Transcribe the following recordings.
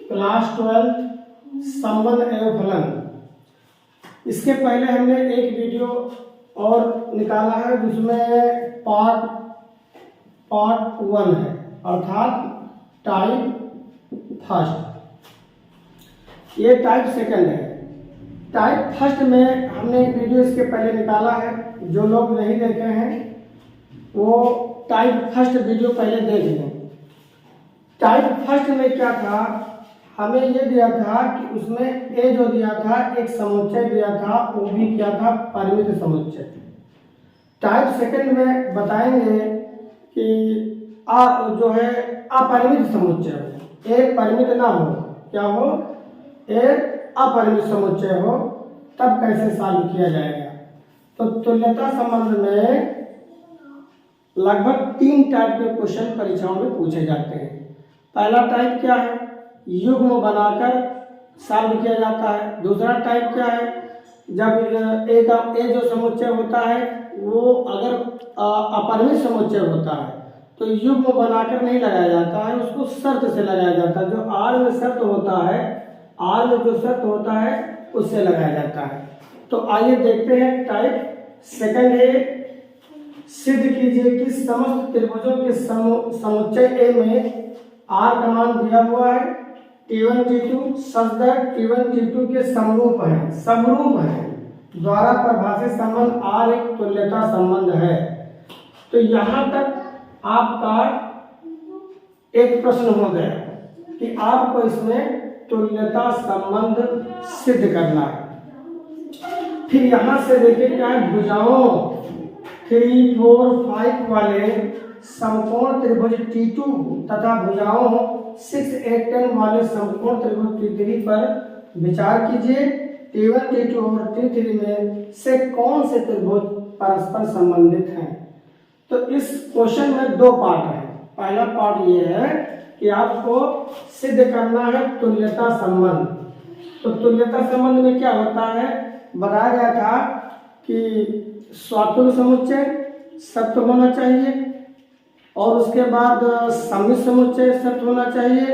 Class 12 संबंध एवं फलन। इसके पहले हमने एक वीडियो और निकाला है जिसमें पार्ट 1 है, अर्थात टाइप फर्स्ट। ये टाइप सेकंड है। टाइप फर्स्ट में हमने एक वीडियो इसके पहले निकाला है, जो लोग नहीं देखे हैं वो टाइप फर्स्ट वीडियो पहले देख लें। टाइप फर्स्ट में क्या था, हमें ये दिया था कि उसमें ए जो दिया था एक समुच्चय दिया था, वो भी क्या था, परिमित समुच्चय। टाइप सेकंड में बताएंगे कि जो है अपरिमित समुच्चय हो, एक परिमित ना हो, क्या हो, एक अपरिमित समुच्चय हो, तब कैसे सॉल्व किया जाएगा। तो तुल्यता संबंध में लगभग 3 टाइप के क्वेश्चन परीक्षाओं में पूछे जाते हैं। पहला टाइप क्या है, युग्म बनाकर सॉल्व किया जाता है। दूसरा टाइप क्या है, जब ए जो समुच्चय होता है वो अगर अपरिमित समुच्चय होता है तो युग्म बनाकर नहीं लगाया जाता है, उसको शर्त से लगाया जाता है। जो आर में शर्त होता है, आर में जो शर्त होता है उससे लगाया जाता है। तो आइए देखते हैं टाइप सेकंड है। सिद्ध कीजिए कि समस्त त्रिभुजों के समुच्चय ए में आर का मान दिया हुआ है T1 T2 such that T1 T2 के समरूप है द्वारा परिभाषित संबंध आर एक तुल्यता संबंध है। तो यहां तक आपका एक प्रश्न हो गया कि आपको इसमें तुल्यता संबंध सिद्ध करना है। फिर यहां से देखिए क्या है, भुजाओं 3, 4, 5 वाले समकोण त्रिभुज T2 तथा भुजाओं 6, 8, 10 वाले समकोण त्रिभुज T3 पर विचार कीजिए। T1, T2 और T3 में से कौन से त्रिभुज परस्पर संबंधित हैं। तो इस क्वेश्चन में 2 पार्ट है। पहला पार्ट ये है कि आपको सिद्ध करना है तुल्यता संबंध। तो तुल्यता संबंध में क्या होता है, बताया गया था कि स्वातुल्य समुच्चय सत्य होना चाहिए, और उसके बाद सम्मिश्र समुच्चय सत्य होना चाहिए,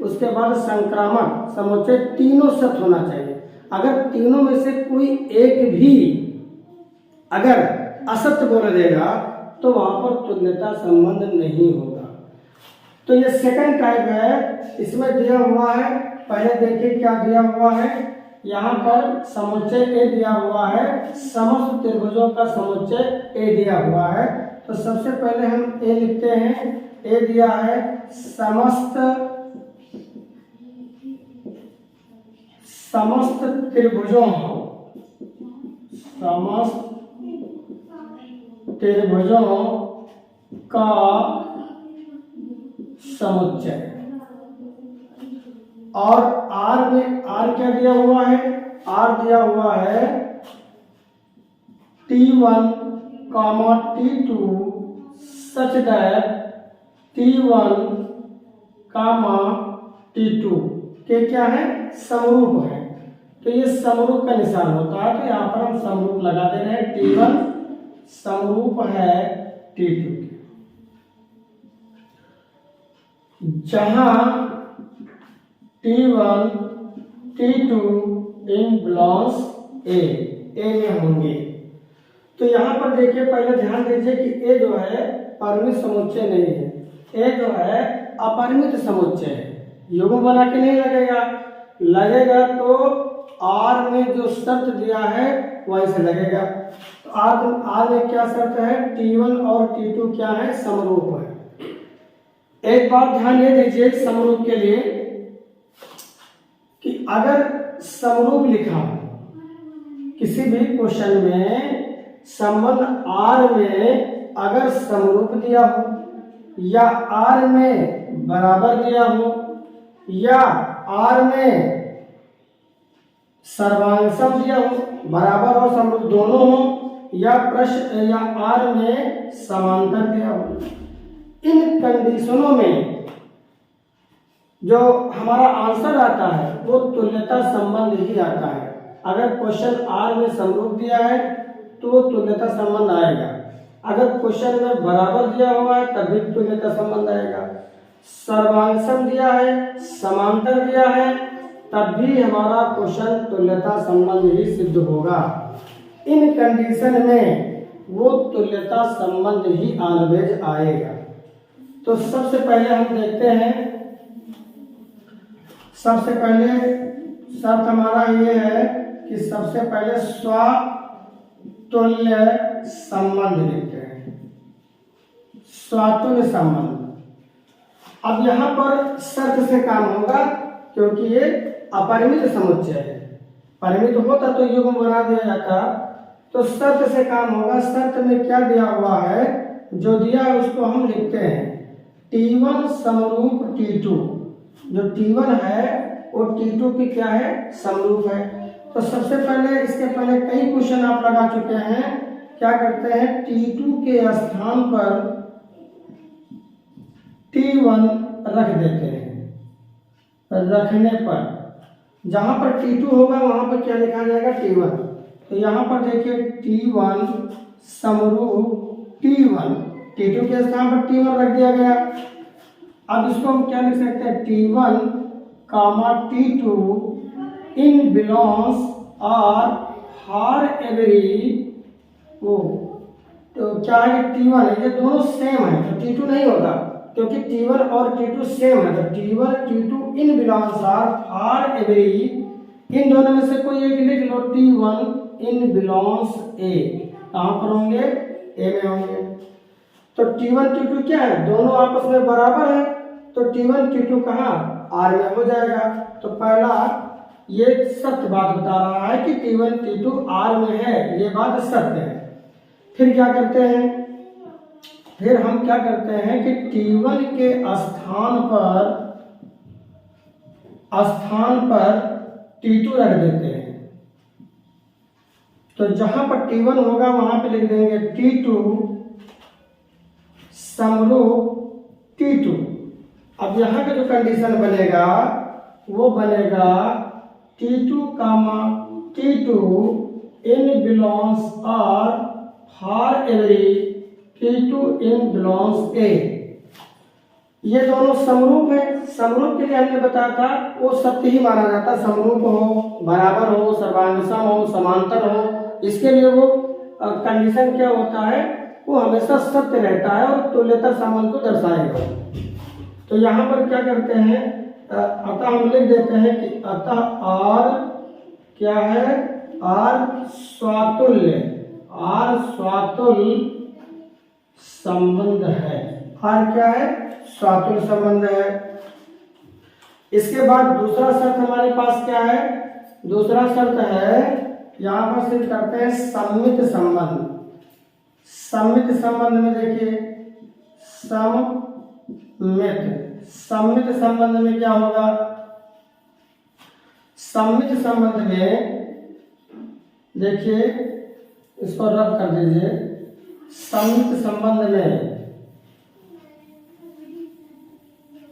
उसके बाद संक्रामक समुच्चय, तीनों सत्य होना चाहिए। अगर तीनों में से कोई एक भी अगर असत्य बोल देगा तो वहां पर तुल्यता संबंध नहीं होगा। तो ये सेकंड टाइप है। इसमें दिया हुआ है, पहले देखिए क्या दिया हुआ है। यहाँ पर समुच्चय ए दिया हुआ है, समस्त त्रिभुजों का समुच्चय ए दिया हुआ है। तो सबसे पहले हम ए लिखते हैं। ए दिया है समस्त त्रिभुजों का समुच्चय। और आर में आर क्या दिया हुआ है, आर दिया हुआ है T1, T2 such that T1, T2 के क्या है, समरूप है। तो ये समरूप का निशान होता है, तो यहाँ पर हम समरूप लगा दे रहे हैं। T1 समरूप है T2 के। जहां T1, T2 इन बिलोंग्स ए में होंगे। तो यहाँ पर देखिए, पहले ध्यान दीजिए कि ए जो है परिमित समुच्चय नहीं है, ए जो है अपरिमित समुच्चय है। युग्म बना के नहीं लगेगा तो आर में जो शर्त दिया है वही से लगेगा। तो आर में क्या शर्त है, T1 और T2 क्या है, समरूप है। एक बात ध्यान दे दीजिए समरूप के लिए कि अगर समरूप लिखा किसी भी क्वेश्चन में, संबंध आर में अगर समरूप दिया हो, या आर में बराबर दिया हो, या आर में सर्वांशम दिया हो, बराबर और समरूप दोनों हो, या प्रश्न या आर में समांतर दिया हो, इन कंडीशनों में जो हमारा आंसर आता है वो तुल्यता संबंध ही आता है। अगर क्वेश्चन आर में समरूप दिया है तो तुल्यता संबंध आएगा। अगर क्वेश्चन में बराबर दिया हुआ है तब भी तुल्यता संबंध आएगा। सर्वांग दिया है, समांतर दिया है, तब भी हमारा क्वेश्चन तुल्यता संबंध ही सिद्ध होगा। इन कंडीशन में वो तुल्यता संबंध ही ऑलवेज आएगा। तो सबसे पहले हम देखते हैं, सबसे पहले शर्त हमारा ये है कि सबसे पहले स्वातुल्य संबंध लिखते हैं, स्वातुल्य संबंध। अब यहाँ पर शर्त से काम होगा क्योंकि ये अपरिमित समुच्चय है। परिमित होता तो युग्म बना दिया जाता, तो शर्त से काम होगा। शर्त में क्या दिया हुआ है, जो दिया है उसको हम लिखते हैं T1 समरूप T2। जो T1 है वो T2 की क्या है, समरूप है। तो सबसे पहले इसके पहले कई क्वेश्चन आप लगा चुके हैं। क्या करते हैं, T2 के स्थान पर T1 रख देते हैं। रखने पर जहां पर T2 होगा वहां पर क्या लिखा जाएगा, T1। तो यहाँ पर देखिए T1 समरूप T1, T2 के स्थान पर T1 रख दिया गया। अब इसको हम क्या लिख सकते हैं, T1 comma T2 in belongs R for every ओ। तो क्या है, T1 है, ये दोनों सेम है, तो T2 नहीं होगा क्योंकि T1 और T2 सेम है। तो T1 T2 in belongs R for every, इन दोनों में से कोई एक लिख लो, T1 इन बिलोंग्स ए। कहाँ पर होंगे, ए में होंगे। तो T1 T2 क्या है, दोनों आपस में बराबर है, तो T1 T2 कहाँ, आर में हो जाएगा। तो पहला ये सत्य बात बता रहा है कि T1 T2 आर में है, ये बात सत्य है। फिर क्या करते हैं, फिर हम क्या करते हैं कि T1 के स्थान पर T2 रख देते हैं। तो जहां पर T1 होगा वहां पे लिख देंगे T2 समरूप T2। अब यहाँ का जो कंडीशन बनेगा वो बनेगा T2 comma T2 in belongs R for every T2 in belongs A. ये दोनों समरूप है। समरूप के लिए हमने बताया था वो सत्य ही माना जाता, समरूप हो, बराबर हो, सर्वांगसम हो, समांतर हो, इसके लिए वो कंडीशन क्या होता है, वो हमेशा सत्य रहता है और तुल्यता संबंध को दर्शाएगा। तो यहाँ पर क्या करते हैं, अतः हम लिख देते हैं कि अतः आर क्या है, आर स्वातुल्य, आर स्वातुल्य संबंध है। आर क्या है, स्वातुल्य संबंध है। इसके बाद दूसरा शर्त हमारे पास क्या है, दूसरा शर्त है यहाँ पर सिद्ध करते हैं सम्मित संबंध। सम्मित संबंध में देखिए सम्मित संबंध में क्या होगा, सम्मित संबंध में देखिए, इसको रद्द कर दीजिए। सम्मित संबंध में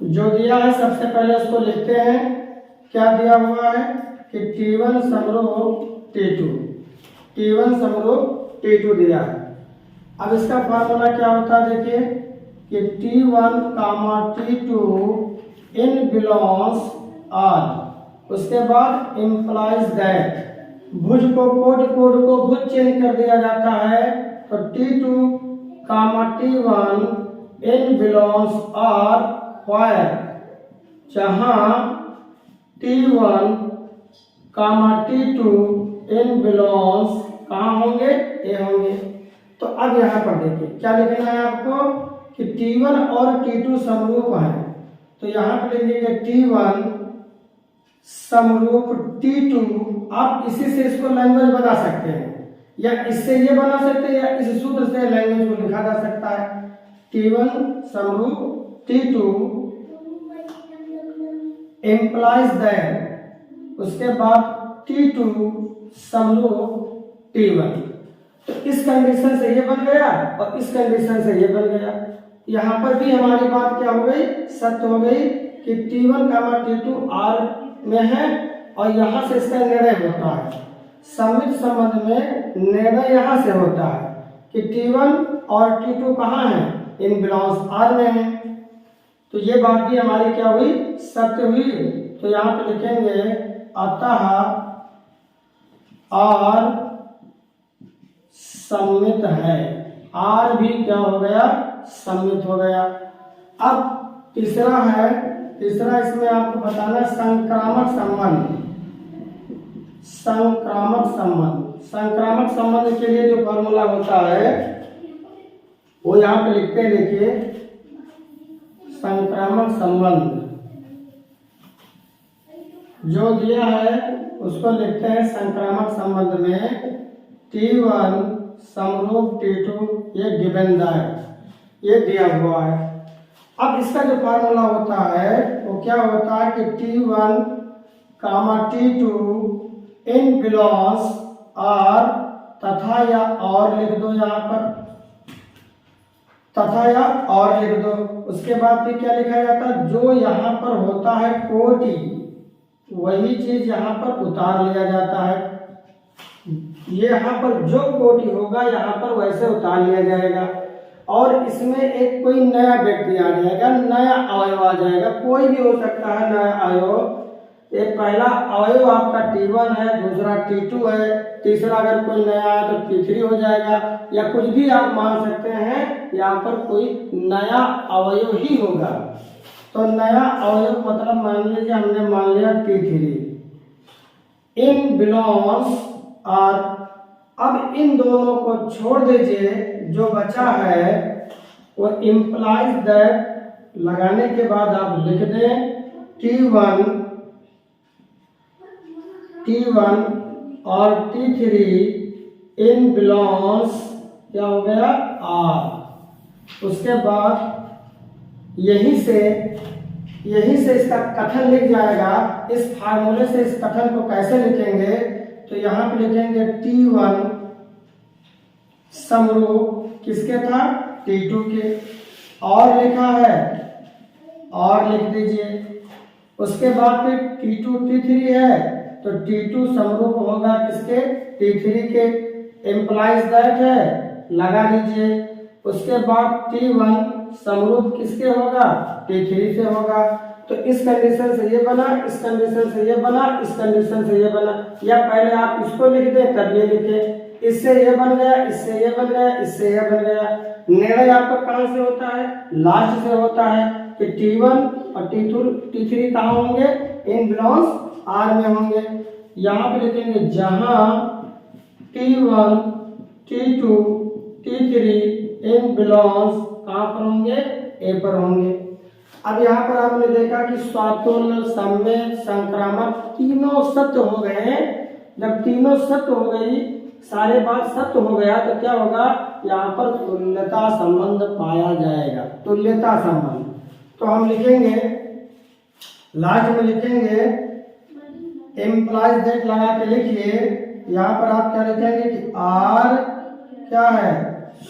जो दिया है सबसे पहले उसको लिखते हैं। क्या दिया हुआ है कि T1 समरूप T2, T1 समरूप T2 दिया है। अब इसका फार्मूला क्या होता है, देखिए कि T1 comma T2 in belongs are, उसके बाद इम्प्लाइज दैट, भुज को कोड को भुज चेंज कर दिया जाता है, तो T2 comma T1 in belongs R where, जहां T1 comma T2 in belongs कहाँ होंगे, ए होंगे। तो अब यहाँ पर देखिए क्या लिखना है आपको कि T1 और T2 समरूप है, तो यहाँ पर लिखेंगे T1 समरूप T2। आप इसी से इसको लैंग्वेज बना सकते हैं, या इससे ये बना सकते हैं, या इस सूत्र से लैंग्वेज को लिखा जा सकता है। T1 समरूप T2 implies that, उसके बाद T2 समरूप T1। तो इस कंडीशन से ये बन गया और इस कंडीशन से ये बन गया। यहाँ पर भी हमारी बात क्या हो गई, सत्य हो गई कि T1 कामा T2 आर में है, और यहाँ से इसका निर्णय होता है। सम्मित संबंध में निर्णय यहाँ से होता है कि T1 और T2 कहाँ है, इन बिलोंग्स आर में है। तो ये बात भी हमारी क्या हुई, सत्य हुई। तो यहाँ पे लिखेंगे अतः आर सम्मित है, आर भी क्या हो गया, सम्मित हो गया। अब तीसरा है, तीसरा इसमें आपको बताना संक्रामक संबंध। संक्रामक संबंध, संक्रामक संबंध के लिए जो फॉर्मूला होता है वो यहाँ पे लिखते हैं, देखिए संक्रामक संबंध जो दिया है उसको लिखते हैं संक्रामक संबंध में T1 समरूप T2 ये गिवन है, ये दिया हुआ है। अब इसका जो फार्मूला होता है वो क्या होता है कि T1 comma T2 in belongs are, तथा या और लिख दो, यहाँ पर तथा या और लिख दो। उसके बाद फिर क्या लिखा जाता है, जो यहाँ पर होता है कोटि वही चीज यहाँ पर उतार लिया जाता है। ये यहाँ पर जो कोटि होगा यहाँ पर वैसे उतार लिया जाएगा, और इसमें एक कोई नया व्यक्ति आ जाएगा, नया अवयव आ जाएगा, कोई भी हो सकता है नया अवयव। एक पहला अवयव आपका T1 है, दूसरा T2 है, तीसरा अगर कोई नया है तो T3 हो जाएगा, या कुछ भी आप मान सकते हैं, यहाँ पर कोई नया अवयव ही होगा। तो नया अवयव मतलब मान लीजिए हमने मान लिया T3 इन बिलोंग्स आर। अब इन दोनों को छोड़ दीजिए, जो बचा है वो इम्प्लाइज दैट लगाने के बाद आप लिख दें T1 और T3 इन बिलोंग्स क्या हो गया, आर। उसके बाद यहीं से इसका कथन लिख जाएगा। इस फार्मूले से इस कथन को कैसे लिखेंगे, तो यहाँ पे लिखेंगे T1 समरूप किसके था, T2 के, और लिखा है और लिख दीजिए। उसके बाद फिर T2 T3 है तो T2 समरूप होगा किसके, T3 के, एम्प्लाइज दैट है लगा दीजिए। उसके बाद T1 समरूप किसके होगा, T3 से होगा। तो इस कंडीशन से ये बना, इस कंडीशन से ये बना, इस कंडीशन से ये बना, या पहले आप इसको लिख दें तब ये लिखे, इससे ये बन गया, इससे ये बन गया, इससे ये बन गया। निर्णय आपका कहाँ से होता है, लास्ट से होता है कि T1 और T3 कहाँ होंगे, इन बिलोंग्स आर में होंगे। यहाँ पे लिखेंगे जहां T1 T2 T3 इन बिलोंग्स कहाँ पर होंगे, ए पर होंगे। अब यहाँ पर आपने देखा कि स्वातुल्य, सम्मित, संक्रामक तीनों सत्य हो गए। जब तीनों सत्य हो गई, सारे बात सत्य हो गया, तो क्या होगा, यहाँ पर तुल्यता संबंध पाया जाएगा, तुल्यता संबंध। तो हम लिखेंगे, लास्ट में लिखेंगे एम्प्लाइज दैट लगा के लिखिए। यहाँ पर आप क्या लिखेंगे कि आर क्या है,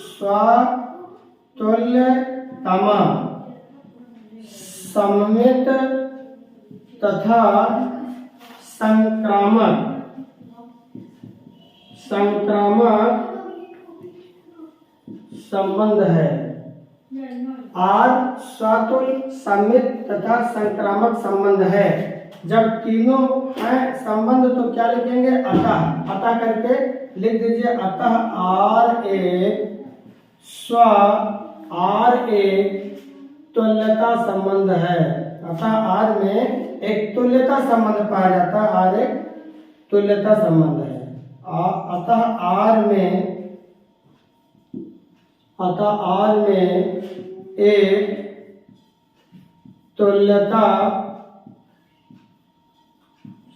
स्वतुल्य कमा सम्मित तथा संक्रामक संबंध है। आर स्वतुल्य, सम्मित तथा संक्रामक संबंध है। जब तीनों है संबंध तो क्या लिखेंगे, अतः, अतः करके लिख दीजिए। अतः आर एक तुल्यता संबंध है। अतः आर में एक तुल्यता संबंध पाया जाता है, आर एक तुल्यता संबंध है। अतः आर में एक तुल्यता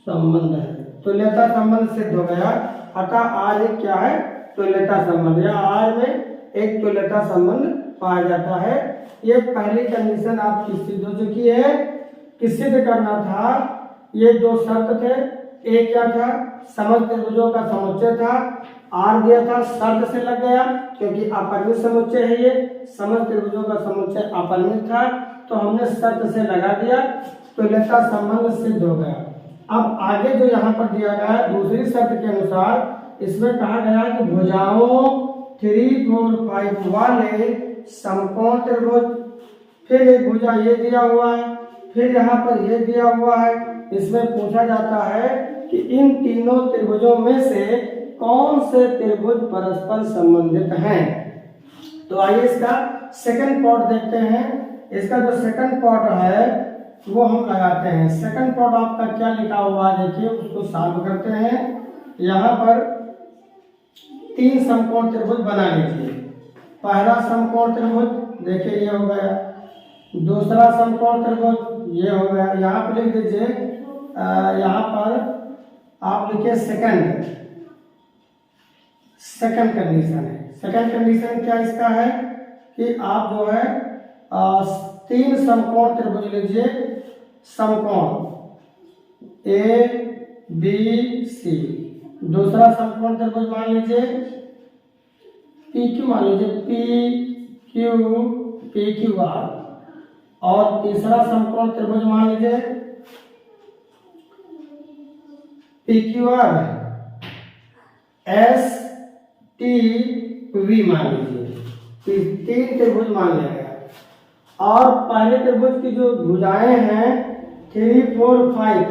संबंध है। तुल्यता संबंध सिद्ध हो गया। अतः आर एक क्या है, तुल्यता संबंध, या आर में एक तुल्यता संबंध पाया जाता है। ये पहली कंडीशन आपकी सिद्ध हो चुकी है। किस सिद्ध करना था, ये दो शर्त थे। एक क्या था, समस्त त्रिभुजों का समुच्चय था, आर दिया था, शर्त से लग गया क्योंकि अपरिमित समुच्चय है। ये समस्त त्रिभुजों का समुच्चय अपरिमित था, तो हमने शर्त से लगा दिया, तुल्यता संबंध सिद्ध हो गया। अब आगे जो यहाँ पर दिया गया है दूसरी शर्त के अनुसार, इसमें कहा गया कि भुजाओं 3, 4, 5 वाले समकोण त्रिभुज फिर एक भुजा ये दिया हुआ है, फिर यहाँ पर ये दिया हुआ है। इसमें पूछा जाता है कि इन तीनों त्रिभुजों में से कौन से त्रिभुज परस्पर संबंधित हैं। तो आइए इसका सेकंड पार्ट देखते हैं। इसका जो सेकंड पार्ट है वो हम लगाते हैं। सेकंड पार्ट आपका क्या लिखा हुआ है देखिए, उसको सॉल्व करते हैं। यहाँ पर 3 समकोण त्रिभुज बना लीजिए। पहला समकोण त्रिभुज देखिए ये हो गया, दूसरा समकोण त्रिभुज ये हो गया। यहाँ पर लिख दीजिए, यहाँ पर आप लिखिए सेकंड कंडीशन है। सेकंड कंडीशन क्या इसका है कि आप जो है 3 समकोण त्रिभुज लीजिए। समकोण ए बी सी। दूसरा समकोण त्रिभुज मान लीजिए पी क्यू, मान लीजिए पी क्यू आर। और तीसरा समकोण त्रिभुज मान लीजिए P Q R S T V मान लीजिए। 3 त्रिभुज मान लिया गया। और पहले त्रिभुज की जो भुजाएं हैं 3 4 5,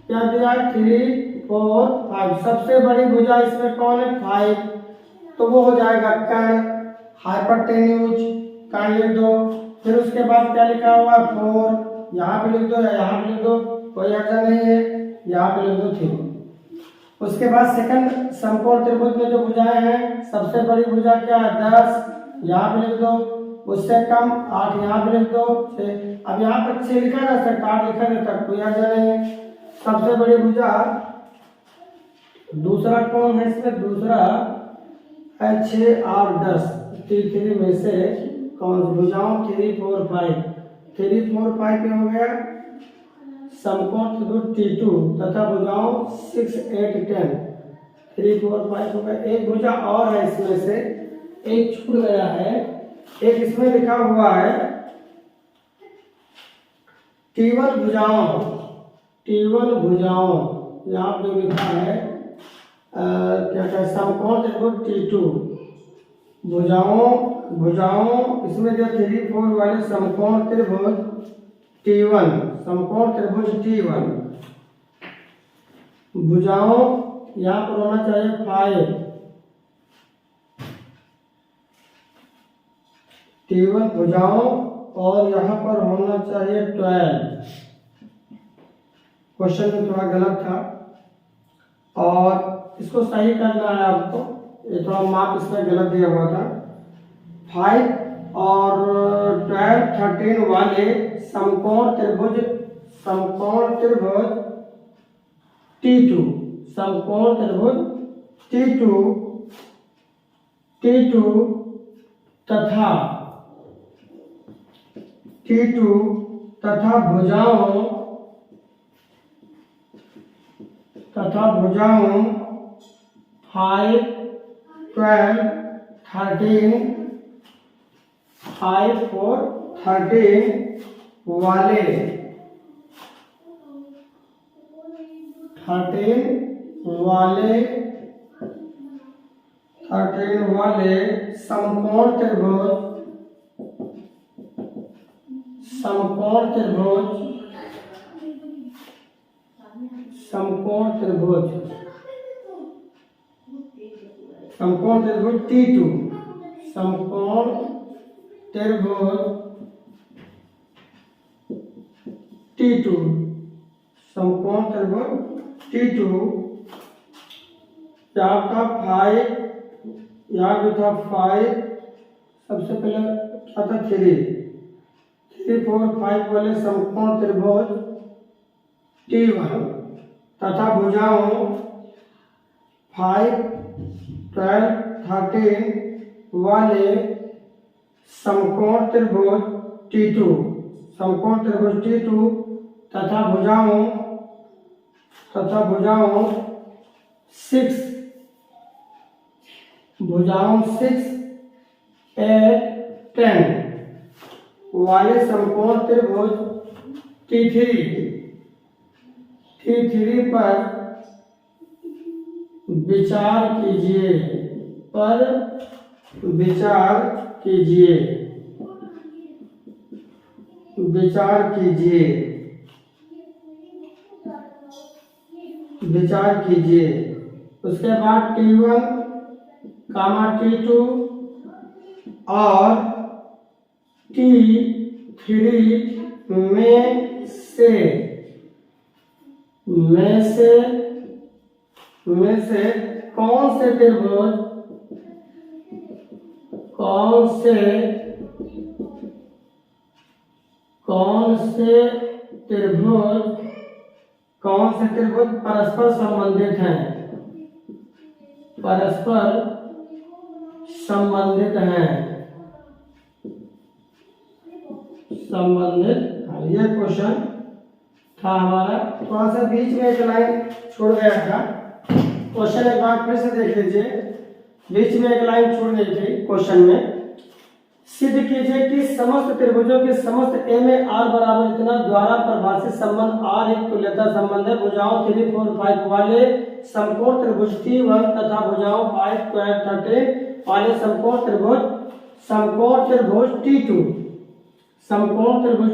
क्या दिया 3 4 5। सबसे बड़ी भुजा इसमें कौन है 5, तो वो हो जाएगा कर्ण, हाइपोटेन्यूज कर्ण लिख दो। फिर उसके बाद क्या लिखा हुआ 4, यहाँ पे लिख दो या यहाँ पे लिख दो, कोई ऐसा नहीं है, यहाँ पे लिख दो 3। उसके बाद सेकंड समकोण त्रिभुज में जो भुजाएं हैं, सबसे बड़ी भुजा क्या है 10, यहाँ पे लिख दो। उससे कम 8, यहाँ पे लिख दो 6। अब यहाँ पर 6 लिखा जा सकता, 8 लिखा जा सकता, कोई ऐसा नहीं है। सबसे बड़ी भुजा दूसरा कौन है इसमें, दूसरा है 6 और 10। 3 में से कौन सी भुजाओं 3 4 5, 3 4 5 क्या हो गया समकोण त्रिभुज T2 तथा भुजाओं 6 8 10। 3 4 5 हो गया। एक भुजा और है इसमें से, एक छूट गया है। एक इसमें लिखा हुआ है T1 भुजाओं, यहाँ पे लिखा है क्या क्या समकोण त्रिभुज T2 भुजाओं इसमें जो 3 4 वाले समकोण त्रिभुज T1, समकोण त्रिभुज T1 भुजाओं यहाँ पर होना चाहिए 5, T1 भुजाओं, और यहाँ पर होना चाहिए 12। क्वेश्चन में थोड़ा गलत था और इसको सही करना है आपको। ये थोड़ा मार्क इसमें गलत दिया हुआ था। 5 और 12 13 वाले समकोण त्रिभुज T2, समकोण त्रिभुज T2 तथा भुजाओं 5 12 13 5 4 13 वाले समकोण त्रिभुज T2, समकोण त्रिभुज T2 यहाँ का 5, यहाँ भी था 5, सबसे पहले क्या था 3 4 5 वाले समकोण त्रिभुज T1 तथा भुजाओं 5 12 13 वाले समकोण त्रिभुज T2 तथा भुजाओं 6 8 10 वाले समकोण त्रिभुज T3 पर विचार कीजिए। विचार कीजिए, विचार कीजिए। उसके बाद T1, T2 और T3 में से कौन से त्रिभुज परस्पर संबंधित हैं, ये क्वेश्चन था हमारा। थोड़ा सा बीच में एक लाइन छोड़ गया था, क्वेश्चन एक बार फिर से देख लीजिए। बीच में एक लाइन छोड़ गई थी क्वेश्चन में। सिद्ध कीजिए कि समस्त त्रिभुजों के समस्त ए में आर बराबर इतना द्वारा परिभाषित संबंध आर एक तुल्यता संबंध है। भुजाओं 3, 4, 5 वाले समकोण त्रिभुज T1 तथा भुजाओं 5, 12, 13 वाले समकोण त्रिभुज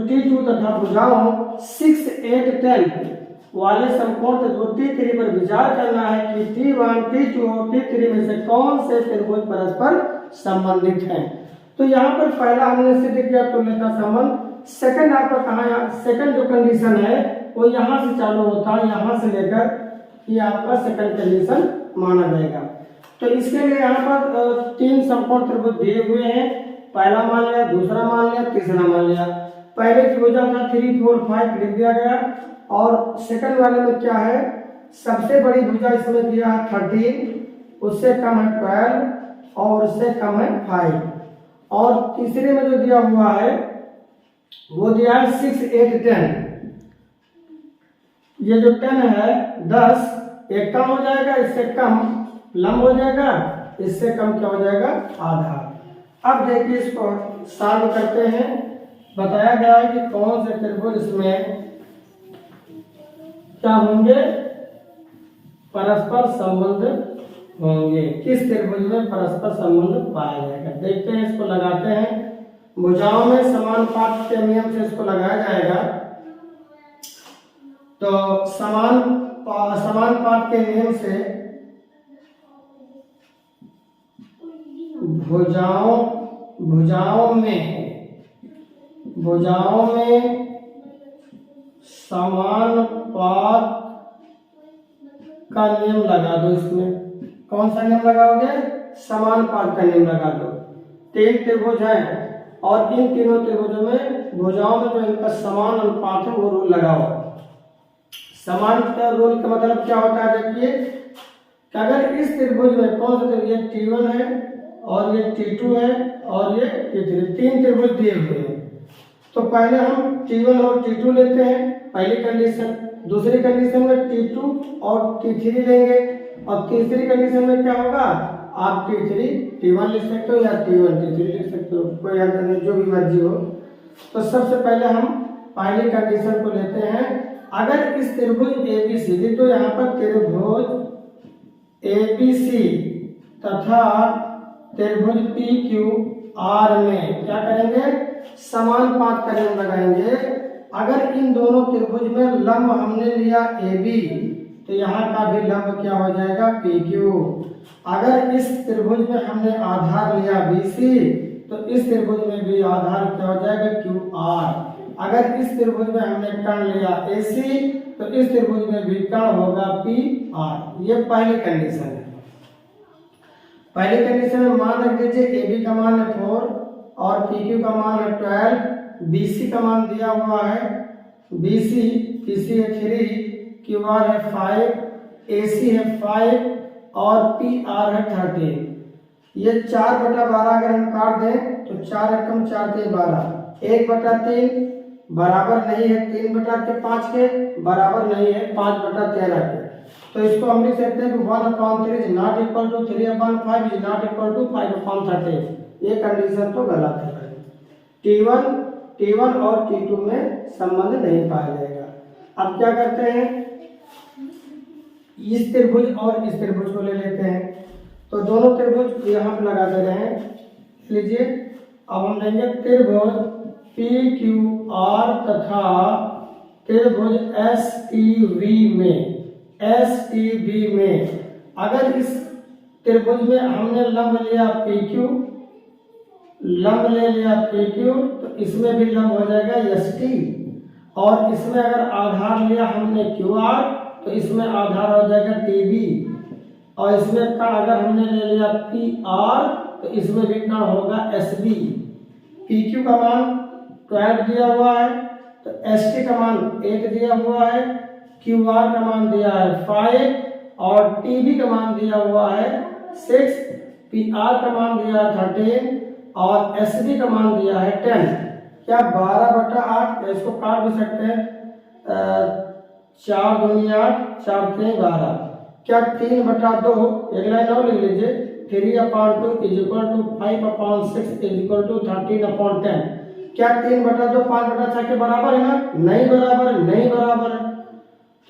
T2 तथा भुजाओं 6, 8, 10 वाले समकोण त्रिभुज T3 पर विचार करना है कि T1, T2 और T3 में से कौन से त्रिभुज परस्पर संबंधित हैं। तो यहाँ पर पहला हमने सिद्ध किया तुल्यता संबंध। सेकंड आपका कहाँ, सेकंड जो कंडीशन है वो यहाँ से चालू होता है, यहाँ से लेकर ये आपका सेकंड कंडीशन माना जाएगा। तो इसके लिए यहाँ पर 3 समकोण त्रिभुज दिए हुए हैं। पहला मान लिया, दूसरा मान लिया, तीसरा मान लिया। पहले की भुजा था 3, 4, 5 लिख दिया गया और सेकंड वाले में क्या है, सबसे बड़ी भुजा इसमें दिया है 13, उससे कम है 12 और उससे कम है 5। और तीसरे में जो दिया हुआ है वो दिया है 6, 8, 10। ये जो 10 है 10, एक कम हो जाएगा, इससे कम लंब हो जाएगा, इससे कम क्या हो जाएगा, आधा। अब देखिए इसको सॉल्व करते हैं। बताया गया है कि कौन से त्रिभुज इसमें क्या होंगे, परस्पर संबंध होंगे। किस त्रिभुज में परस्पर संबंध पाया जाएगा, देखते हैं। इसको लगाते हैं। भुजाओं में समानुपात के नियम से इसको लगाया जाएगा। तो समानुपात के नियम से भुजाओं में समानुपात का नियम लगा दो। इसमें कौन सा नियम लगाओगे, समानुपात का नियम लगा दो। 3 त्रिभुज हैं और इन तीनों त्रिभुजों में भुजाओं में जो इनका समान अनुपात है वो रूल लगाओ। समान का रूल का मतलब क्या होता है, देखिए कि अगर इस त्रिभुज में कौन सा त्रिभुज, ये T1 है और ये T2 है और ये T3, 3 त्रिभुज दिए हुए हैं। तो पहले हम T1 और T2 लेते हैं, पहली कंडीशन। दूसरी कंडीशन में T2 और T3 लेंगे और तीसरी कंडीशन में क्या होगा, आप T3 T1 लिख सकते हो या T1 T3 लिख सकते हो, कोई हर्ज नहीं, जो भी मर्जी हो। तो सबसे पहले हम पहली कंडीशन को लेते हैं। अगर इस त्रिभुज ABC, तो यहाँ पर त्रिभुज ABC तथा त्रिभुज PQR में क्या करेंगे, समानुपात का नियम लगाएंगे। अगर इन दोनों त्रिभुज में लंब हमने लिया AB, तो यहाँ का भी लंब क्या हो जाएगा, PQ। अगर इस त्रिभुज में हमने आधार लिया BC, तो इस त्रिभुज में भी आधार क्या हो जाएगा, QR। अगर इस त्रिभुज में हमने कर्ण लिया AC, तो इस त्रिभुज में भी कर्ण होगा PR। ये पहली कंडीशन है। पहली कंडीशन में मान रख दीजिए AB का मान है 4 और PQ का मान है 12, BC का मान दिया हुआ है BC है 3, QR है 5, AC है 5 और PR है 13। ये 4/12 अगर हम काट दें तो 4 एकम 4 3 12, 1/3 बराबर नहीं है 3/5 के, बराबर नहीं है 5/13 के। तो इसको हम लिख सकते हैं कि 1/3 is not equal to 3/5 is not equal to 5/13। ये कंडीशन तो गलत है। T1 और T2 में संबंध नहीं पाया जाएगा। अब क्या करते हैं, इस त्रिभुज और इस त्रिभुज को ले लेते हैं। तो दोनों त्रिभुज यहाँ पे लगा दे रहे हैं, लीजिए। अब हम लेंगे त्रिभुज पी क्यू आर तथा त्रिभुज एस टी वी में अगर इस त्रिभुज में हमने लंब लिया पी क्यू, लंब ले लिया पी क्यू, तो इसमें भी लंब हो जाएगा एस टी, और इसमें अगर आधार लिया हमने क्यू आर तो इसमें आधार हो जाएगा टी बी, और इसमें कण अगर हमने ले लिया पी आर तो इसमें भी कण होगा एस बी। पी क्यू का मान 12 दिया हुआ है, तो एस टी का मान 8 दिया हुआ है, क्यू आर का मान दिया है 5 और टी बी का मान दिया हुआ है 6, पी आर का मान दिया है 13 और एस बी का मान दिया है 10। क्या 12/8, इसको काट भी सकते हैं, 4 दूनी 8, 4 3 12। क्या 3/2, एक लाइन और लिख लीजिए, 3/2 = 5/6 = 13/10। क्या 3/2 5/6 के बराबर है ना? नहीं बराबर है, नहीं बराबर है।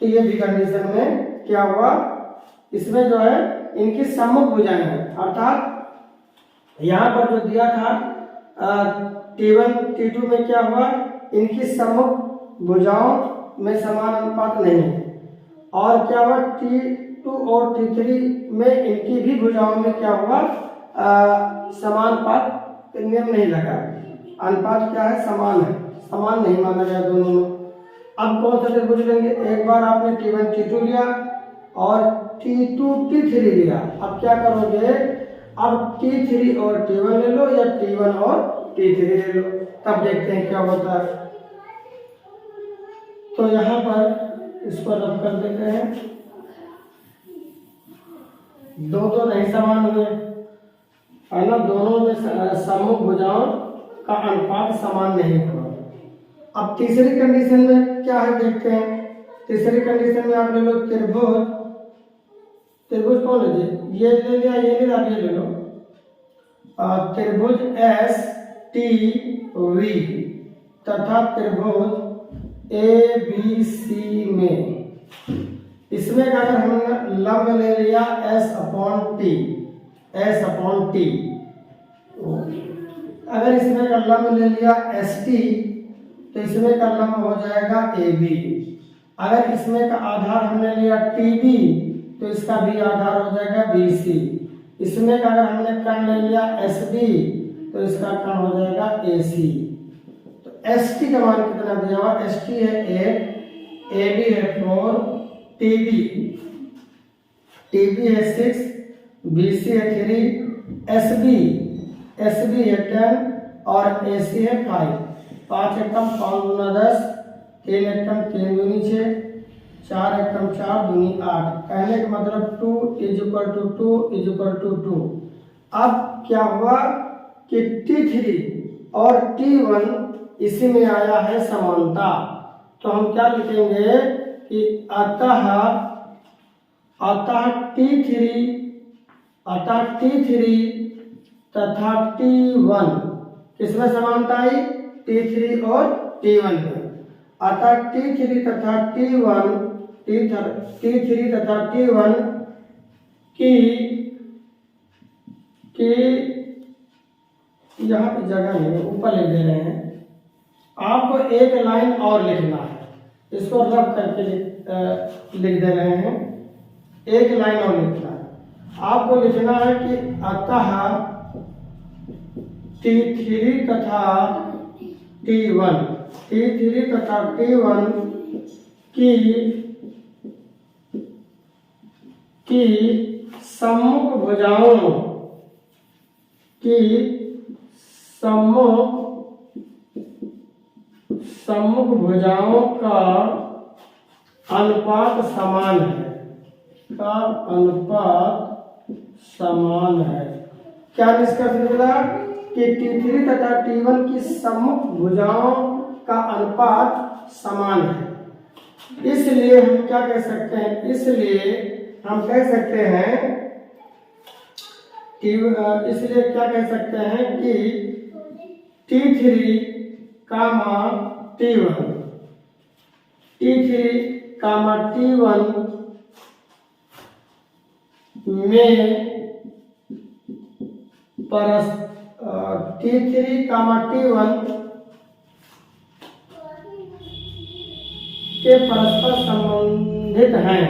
तो ये भी कंडीशन में क्या हुआ, इसमें जो है इनकी सम्मुख भुजाएं हैं, अर्थात यहाँ पर जो दिया था T1 T2 में क्या हुआ, इनकी सम्मुख भुजाओं में समान अनुपात नहीं है, और क्या हुआ T2 और T3 में इनकी भी भुजाओं में क्या हुआ, समानुपात नियम नहीं लगा, अनुपात क्या है, समान है, समान नहीं माना गया दोनों में। अब कौन सा त्रिभुज लेंगे, एक बार आपने T1 T2 लिया और T2 T3 लिया, अब क्या करोगे, अब T3 और T1 ले लो या T1 और T3 ले लो, तब देखते हैं क्या होता है। तो यहाँ पर इसको रब कर देते हैं, दो नहीं समान हुए है ना, दोनों में सम्मुख भुजाओं का अनुपात समान नहीं हुआ। अब तीसरी कंडीशन में क्या है देखते हैं। तीसरी कंडीशन में आप ले लो त्रिभुज कौन लीजिए, ये ले लिया, ये ले लिया, ये ले लो, त्रिभुज एस टी वी तथा त्रिभुज ए बी सी में, इसमें अगर हमने लंब ले लिया S/T, अगर इसमें का लंब ले लिया ST तो इसमें का लंब हो जाएगा AB। अगर इसमें का आधार हमने लिया TB तो इसका भी आधार हो जाएगा BC। इसमें का अगर हमने कण ले लिया SB तो इसका कण हो जाएगा AC। तो ST का मान कितना दिया हुआ, ST है 8, AB है 4, TB है 6, BC है 3, SB है 10 और AC है 5। 5 एकम 5 गुना 10, 3 एकम 3 दूनी 6, 4 एकम 4 दूनी 8। कहने का मतलब 2 = 2। अब क्या हुआ कि T3 और T1 इसी में आया है समानता, तो हम क्या लिखेंगे कि अतः T3 तथा T1 किसमें समानता आई, T3 और T1 में। अतः T3 तथा T1 की यहाँ पे जगह नहीं, ऊपर लिख दे रहे हैं। आपको एक लाइन और लिखना है, इसको रब करके लिख दे रहे हैं, एक लाइन और लिखना है। आपको लिखना है कि अतः T3 तथा T1 की सम्मुख भुजाओं का अनुपात समान है। क्या निष्कर्ष निकला कि T3 तथा T1 की सम्मुख भुजाओं का अनुपात समान है। इसलिए हम क्या कह सकते हैं, कि T3, T1 में T3, T1 के परस्पर संबंधित हैं।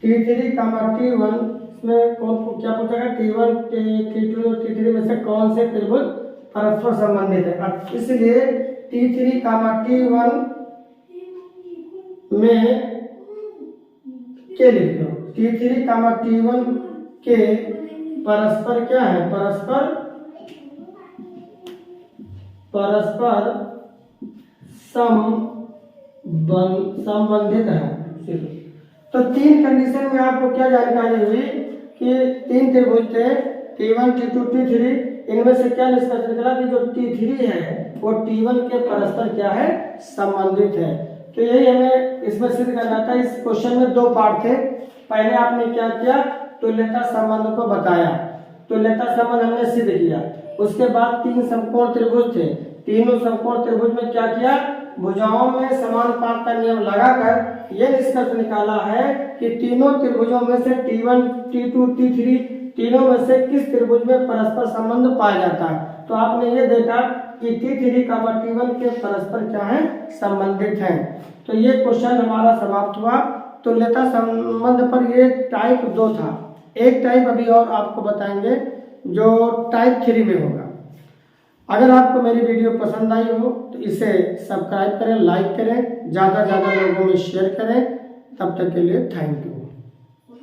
T3, T1 में कौन क्या पूछा गया, T1, T2 और T3 में से कौन से त्रिभुज परस्पर संबंधित है। अब इसलिए T3, T1 में के लिख लो। T3, T1 के परस्पर क्या है, परस्पर संबंधित है। तो तीन कंडीशन में आपको क्या जानकारी हुई कि तीन त्रिभुज थे T1, T2, T3, इनमें से क्या निष्कर्ष निकला कि जो T3 है वो T1 के परस्पर क्या है, संबंधित है। तो यही हमें इसमें सिद्ध करना था। इस क्वेश्चन में दो पार्ट थे। पहले आपने क्या किया, तुल्यता संबंध को बताया, तुल्यता संबंध हमने सिद्ध किया। उसके बाद तीन समकोण त्रिभुज थे, तीनों समकोण त्रिभुज में क्या किया, भुजाओं में समानुपात का नियम लगाकर यह निष्कर्ष निकाला है कि तीनों त्रिभुजों में से T1, T2, T3 तीनों में से किस त्रिभुज में परस्पर संबंध पाया जाता है। तो आपने ये देखा कि T3, T1 के परस्पर क्या है, संबंधित हैं। तो ये क्वेश्चन हमारा समाप्त हुआ। तुल्यता संबंध पर ये टाइप 2 था। एक टाइप अभी और आपको बताएंगे जो टाइप 3 में होगा। अगर आपको मेरी वीडियो पसंद आई हो तो इसे सब्सक्राइब करें, लाइक करें, ज़्यादा से ज़्यादा लोगों में शेयर करें। तब तक के लिए थैंक यू।